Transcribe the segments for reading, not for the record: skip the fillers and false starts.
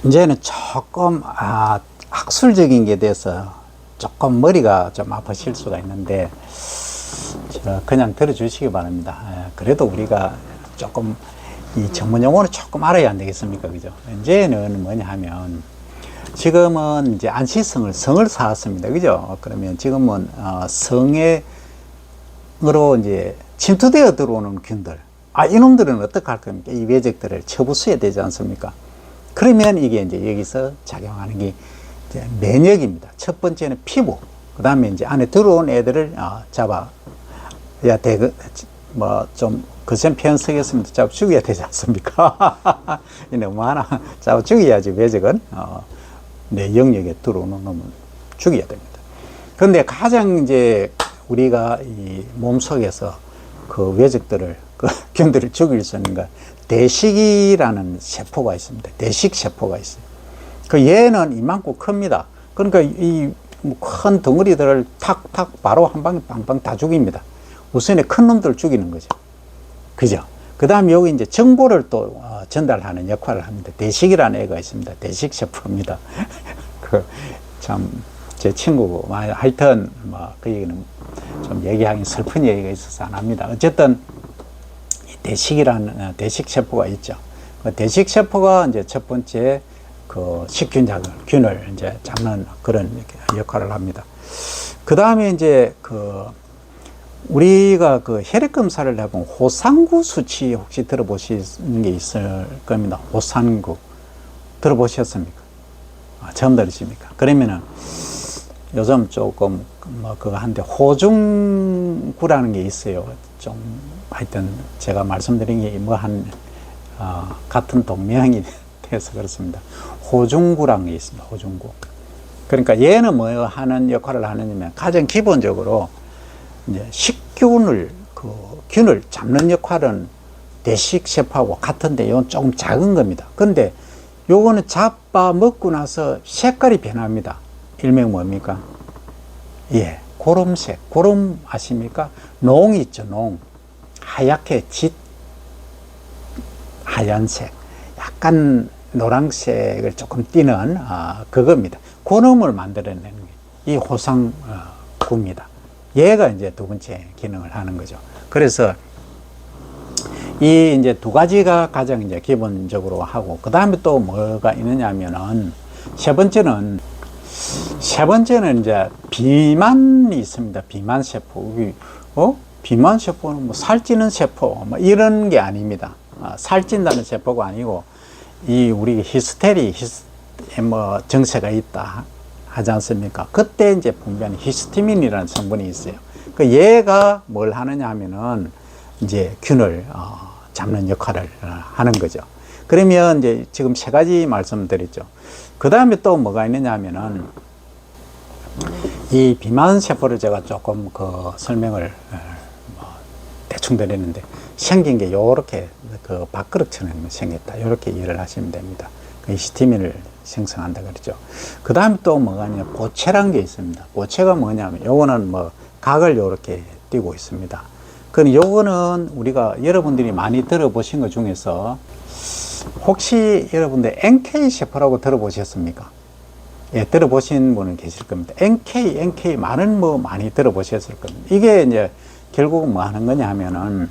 이제는 조금 학술적인 게 돼서 조금 머리가 좀 아프실 수가 있는데 그냥 들어주시기 바랍니다. 그래도 우리가 조금 이 전문 용어는 조금 알아야 안 되겠습니까? 그죠? 이제는 뭐냐 하면 지금은 이제 성을 쌓았습니다. 그죠? 그러면 지금은 성으로 이제 침투되어 들어오는 균들, 이놈들은 어떻게 할 겁니까? 이 외적들을 처부수해야 되지 않습니까? 그러면 이게 이제 여기서 작용하는 게 이제 면역입니다. 첫 번째는 피부, 그 다음에 이제 안에 들어온 애들을 잡아야 돼. 좀 거센 표현 쓰겠습니다. 잡아 죽여야 되지 않습니까? 너무 하나 잡아 죽여야지. 외적은 내 영역에 들어오는 놈은 죽여야 됩니다. 그런데 가장 이제 우리가 이 몸속에서 그 외적들을 그 균들을 죽일 수 있는 거 대식이라는 세포가 있습니다. 대식 세포가 있어요. 그 얘는 이만큼 큽니다. 그러니까 이 큰 덩어리들을 탁탁 바로 한 방에 빵빵 다 죽입니다. 우선에 큰 놈들을 죽이는 거죠. 그죠? 그 다음에 여기 이제 정보를 또 전달하는 역할을 합니다. 대식이라는 애가 있습니다. 대식 세포입니다. 제 친구고, 하여튼, 그 얘기는 좀 얘기하기 슬픈 얘기가 있어서 안 합니다. 어쨌든, 대식이라는 대식 세포가 있죠. 그 대식 세포가 이제 첫 번째 그 식균작을, 균을 이제 잡는 그런 역할을 합니다. 그 다음에 이제 우리가 그 혈액 검사를 해보면 호상구 수치 혹시 들어보신 게 있을 겁니다. 호상구. 들어보셨습니까? 처음 들으십니까? 그러면은 요즘 조금 그거 한데 호중구라는 게 있어요. 좀 하여튼 제가 말씀드린 게 같은 동명이 돼서 그렇습니다. 호중구라는 게 있습니다. 호중구. 그러니까 얘는 뭐 하는 역할을 하느냐면 가장 기본적으로 이제 식균을 균을 잡는 역할은 대식 세포하고 같은데 이건 조금 작은 겁니다. 근데 요거는 잡아 먹고 나서 색깔이 변합니다. 일명 뭡니까? 고름색. 고름 아십니까? 농 있죠, 농. 하얗게 하얀색. 약간 노란색을 조금 띠는 그겁니다. 고름을 만들어내는 게 이 호상구입니다. 얘가 이제 두 번째 기능을 하는 거죠. 그래서 이 이제 두 가지가 가장 이제 기본적으로 하고, 그 다음에 또 뭐가 있느냐 하면은 세 번째는 이제 비만이 있습니다. 비만 세포. 비만 세포는 뭐 살찌는 세포, 이런 게 아닙니다. 살찐다는 세포가 아니고, 우리 정체가 있다 하지 않습니까? 그때 이제 분비하는 히스타민이라는 성분이 있어요. 얘가 뭘 하느냐 하면은 이제 균을 잡는 역할을 하는 거죠. 그러면 이제 지금 세 가지 말씀드렸죠. 그 다음에 또 뭐가 있느냐 하면은 이 비만 세포를 제가 조금 설명을 대충 드렸는데 생긴 게 요렇게 밥그릇처럼 생겼다. 이렇게 이해를 하시면 됩니다. 히스타민을 생성한다 그러죠. 그 다음에 또 뭐가 있냐, 보채란 게 있습니다. 보채가 뭐냐면 요거는 각을 요렇게 띄고 있습니다. 그럼 요거는 우리가 여러분들이 많이 들어보신 것 중에서 혹시 여러분들 NK세포라고 들어보셨습니까? 들어보신 분은 계실 겁니다. NK 많은 많이 들어보셨을 겁니다. 이게 이제 결국은 뭐 하는 거냐 하면은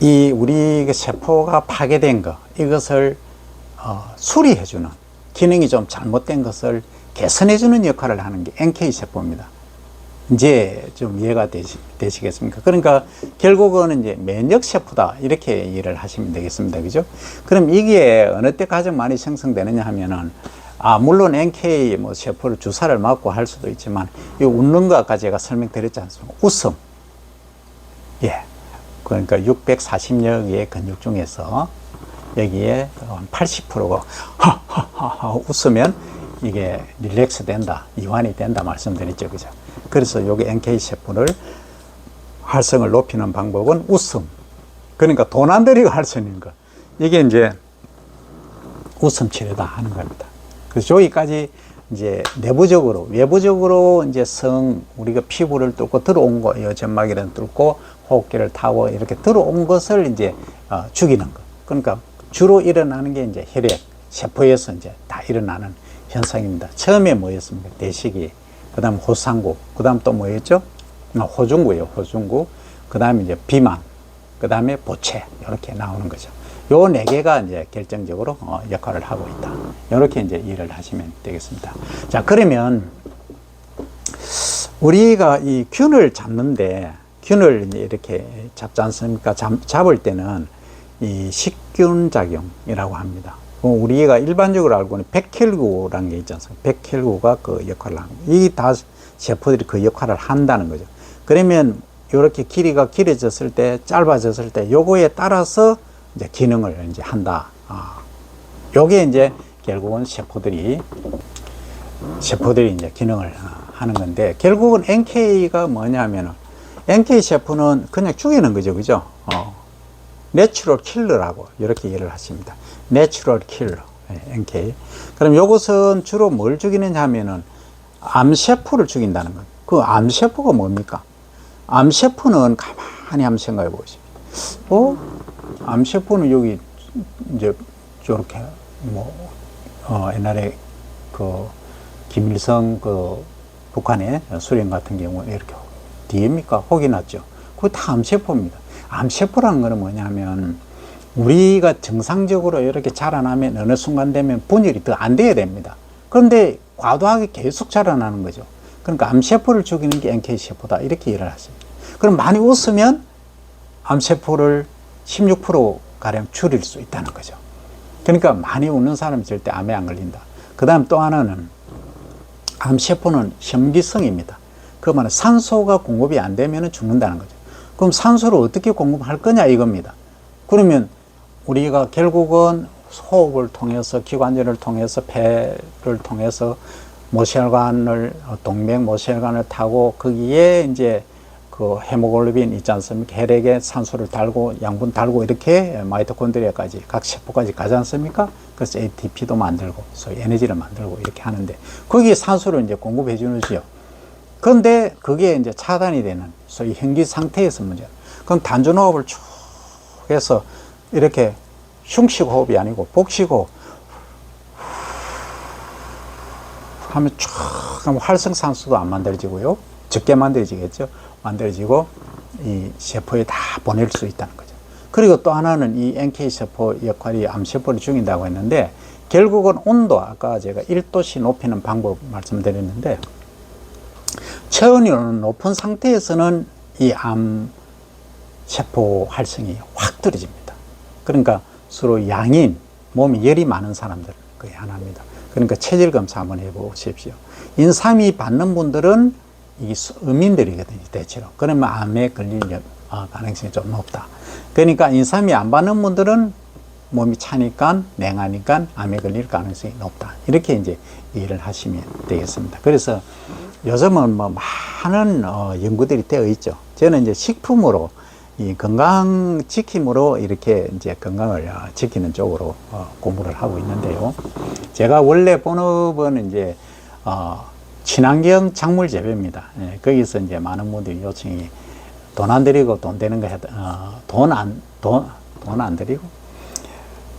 우리 세포가 파괴된 거, 이것을 수리해주는, 기능이 좀 잘못된 것을 개선해주는 역할을 하는 게 NK세포입니다. 이제 좀 이해가 되시겠습니까? 그러니까 결국은 이제 면역세포다, 이렇게 이해를 하시면 되겠습니다. 그죠? 그럼 이게 어느 때 가장 많이 생성되느냐 하면은, 물론 NK 세포를 주사를 맞고 할 수도 있지만, 이 웃는 거 아까 제가 설명드렸지 않습니까? 웃음. 그러니까 640여 개의 근육 중에서 여기에 한 80%가 하하하하 웃으면 이게 릴렉스 된다, 이완이 된다 말씀드렸죠. 그죠? 그래서 여기 NK세포를 활성을 높이는 방법은 웃음. 그러니까 돈 안 들이고 할 수 있는 거. 이게 이제 웃음 치료다 하는 겁니다. 그래서 여기까지 이제 내부적으로, 외부적으로 이제 우리가 피부를 뚫고 들어온 거, 이 점막이를 뚫고 호흡기를 타고 이렇게 들어온 것을 이제 죽이는 거. 그러니까 주로 일어나는 게 이제 혈액, 세포에서 이제 다 일어나는 현상입니다. 처음에 뭐였습니까? 대식이, 그 다음 호상구, 그 다음 또 뭐였죠? 호중구예요. 호중구. 그 다음에 이제 비만, 그 다음에 보채, 이렇게 나오는 거죠. 요 네 개가 이제 결정적으로 역할을 하고 있다. 이렇게 이제 이해를 하시면 되겠습니다. 자, 그러면 우리가 이 균을 잡는데, 균을 이제 이렇게 잡지 않습니까? 잡을 때는 이 식균 작용이라고 합니다. 우리가 일반적으로 알고는 백혈구라는 게 있지 않습니까? 백혈구가 그 역할을 합니다. 이 다 세포들이 그 역할을 한다는 거죠. 그러면 이렇게 길이가 길어졌을 때, 짧아졌을 때, 요거에 따라서 이제 기능을 이제 한다. 요게 이제 결국은 세포들이 이제 기능을 하는 건데, 결국은 NK가 뭐냐면은, NK 세포는 그냥 죽이는 거죠. 그죠? 내추럴 킬러라고 이렇게 이해를 하십니다. 내추럴 킬러, NK. 그럼 요것은 주로 뭘 죽이느냐 하면은, 암세포를 죽인다는 것. 그 암세포가 뭡니까? 암세포는 가만히 한번 생각해 보십시오. 암세포는 여기 이제 저렇게 옛날에 그 김일성 그 북한의 소련 같은 경우는 이렇게 뒤입니까? 혹이 났죠. 그거 다 암세포입니다. 암세포라는 거는 뭐냐면, 우리가 정상적으로 이렇게 자라나면 어느 순간 되면 분열이 더 안 돼야 됩니다. 그런데 과도하게 계속 자라나는 거죠. 그러니까 암세포를 죽이는 게 NK세포다. 이렇게 이해를 하십니다. 그럼 많이 웃으면 암세포를 16%가량 줄일 수 있다는 거죠. 그러니까 많이 웃는 사람이 절대 암에 안 걸린다. 그 다음 또 하나는, 암세포는 염기성입니다. 그 말은 산소가 공급이 안 되면 죽는다는 거죠. 그럼 산소를 어떻게 공급할 거냐 이겁니다. 그러면 우리가 결국은 호흡을 통해서, 기관지를 통해서, 폐를 통해서 모세혈관을, 동맥 모세혈관을 타고 거기에 이제 그 헤모글로빈 있지 않습니까? 혈액에 산소를 달고 양분 달고 이렇게 마이토콘드리아까지 각 세포까지 가지 않습니까? 그래서 ATP도 만들고 소위 에너지를 만들고 이렇게 하는데, 거기에 산소를 이제 공급해 주는지요. 그런데 그게 이제 차단이 되는 소위 현기 상태에서 문제. 그럼 단전호흡을 쭉 해서 이렇게 흉식 호흡이 아니고 복식 호흡 하면 쭉 하면 활성산소도 안 만들어지고요. 적게 만들어지겠죠. 만들어지고 이 세포에 다 보낼 수 있다는 거죠. 그리고 또 하나는 이 NK세포 역할이 암세포를 죽인다고 했는데, 결국은 온도, 아까 제가 1도씨 높이는 방법 말씀드렸는데, 체온이 높은 상태에서는 이 암세포 활성이 확 떨어집니다. 그러니까 서로 양인, 몸이 열이 많은 사람들은 거의 안 합니다. 그러니까 체질 검사 한번 해보십시오. 인삼이 받는 분들은 이게 음인들이거든요, 대체로. 그러면 암에 걸릴 가능성이 좀 높다. 그러니까 인삼이 안 받는 분들은 몸이 차니까, 냉하니까 암에 걸릴 가능성이 높다. 이렇게 이제 이해를 하시면 되겠습니다. 그래서 요즘은 뭐 많은 연구들이 되어 있죠. 저는 이제 식품으로, 이 건강 지킴으로 이렇게 이제 건강을 지키는 쪽으로 공부를 하고 있는데요. 제가 원래 본업은 이제 친환경 작물 재배입니다. 예, 거기서 이제 많은 분들이 요청이 돈 안 들이고 돈 되는 거 돈 안 들이고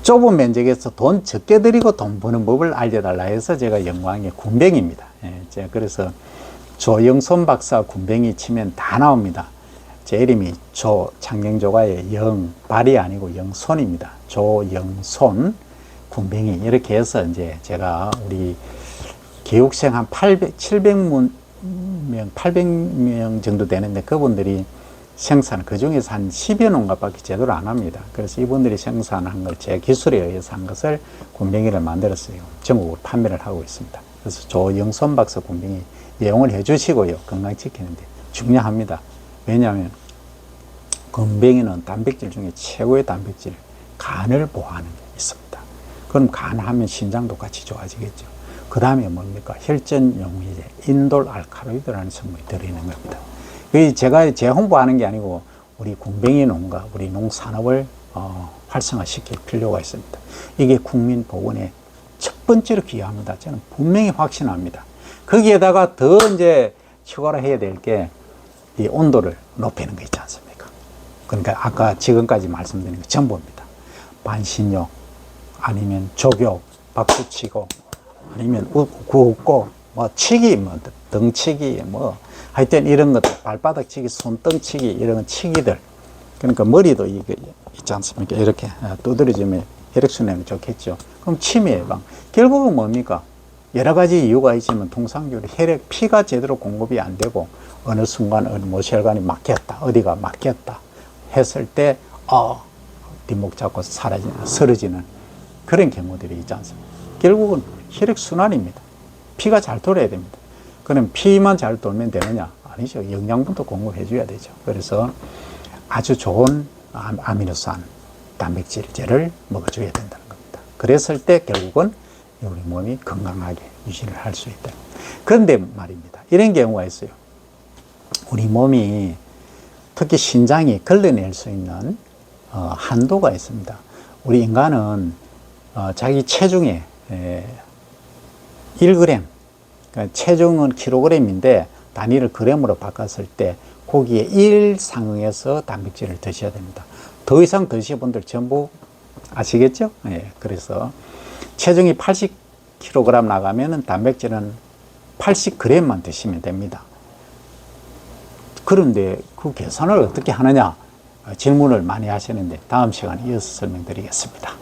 좁은 면적에서 돈 적게 들이고 돈 버는 법을 알려달라 해서 제가 연구한 게 군뱅입니다. 예, 제가 그래서 조영손 박사 군뱅이 치면 다 나옵니다. 제 이름이 창경조가의 영, 발이 아니고 영손입니다. 조영손 군뱅이 이렇게 해서 이제 제가 우리 교육생 한 800명 정도 되는데, 그분들이 생산, 그 중에서 한 10여 농가밖에 제대로 안 합니다. 그래서 이분들이 생산한 걸 제 기술에 의해서 한 것을 군뱅이를 만들었어요. 전국으로 판매를 하고 있습니다. 그래서 조영손 박사 군뱅이 이용을 해 주시고요. 건강 지키는데 중요합니다. 왜냐하면 군뱅이는 단백질 중에 최고의 단백질, 간을 보호하는 게 있습니다. 그럼 간하면 신장도 같이 좋아지겠죠. 그 다음에 뭡니까? 혈전 용의제, 인돌 알칼로이드라는 성분이 들어있는 겁니다. 제가 제 홍보하는 게 아니고 우리 군뱅이 농가, 우리 농산업을 활성화시킬 필요가 있습니다. 이게 국민 보건에 첫 번째로 기여합니다. 저는 분명히 확신합니다. 거기에다가 더 이제 추가로 해야 될 게 이 온도를 높이는 거 있지 않습니까? 그러니까 아까 지금까지 말씀드린 게 전부입니다. 반신욕, 아니면 족욕, 박수 치고 아니면 웃고 뭐 치기 뭐 등치기 뭐 하여튼 이런 것들 발바닥 치기 손등 치기 이런 치기들 그러니까 머리도 이게 있지 않습니까? 이렇게 두드려주면 혈액순환이 좋겠죠. 그럼 치매 예방 결국은 뭡니까? 여러 가지 이유가 있지만 통상적으로 피가 제대로 공급이 안 되고 어느 순간 모혈관이 막혔다 어디가 막혔다 했을 때 뒷목 잡고 쓰러지는 그런 경우들이 있지 않습니까? 결국은 혈액순환입니다. 피가 잘 돌아야 됩니다. 그럼 피만 잘 돌면 되느냐? 아니죠. 영양분도 공급해 줘야 되죠. 그래서 아주 좋은 아미노산 단백질제를 먹어줘야 된다는 겁니다. 그랬을 때 결국은 우리 몸이 건강하게 유지를 할 수 있다. 그런데 말입니다. 이런 경우가 있어요. 우리 몸이 특히 신장이 걸러낼 수 있는 한도가 있습니다. 우리 인간은 자기 체중에 1g, 그러니까 체중은 킬로그램인데 단위를 그램으로 바꿨을 때 거기에 1 상응해서 단백질을 드셔야 됩니다. 더 이상 드시는 분들 전부 아시겠죠? 예, 그래서 체중이 80kg 나가면은 단백질은 80g만 드시면 됩니다. 그런데 그 계산을 어떻게 하느냐 질문을 많이 하시는데 다음 시간에 이어서 설명드리겠습니다.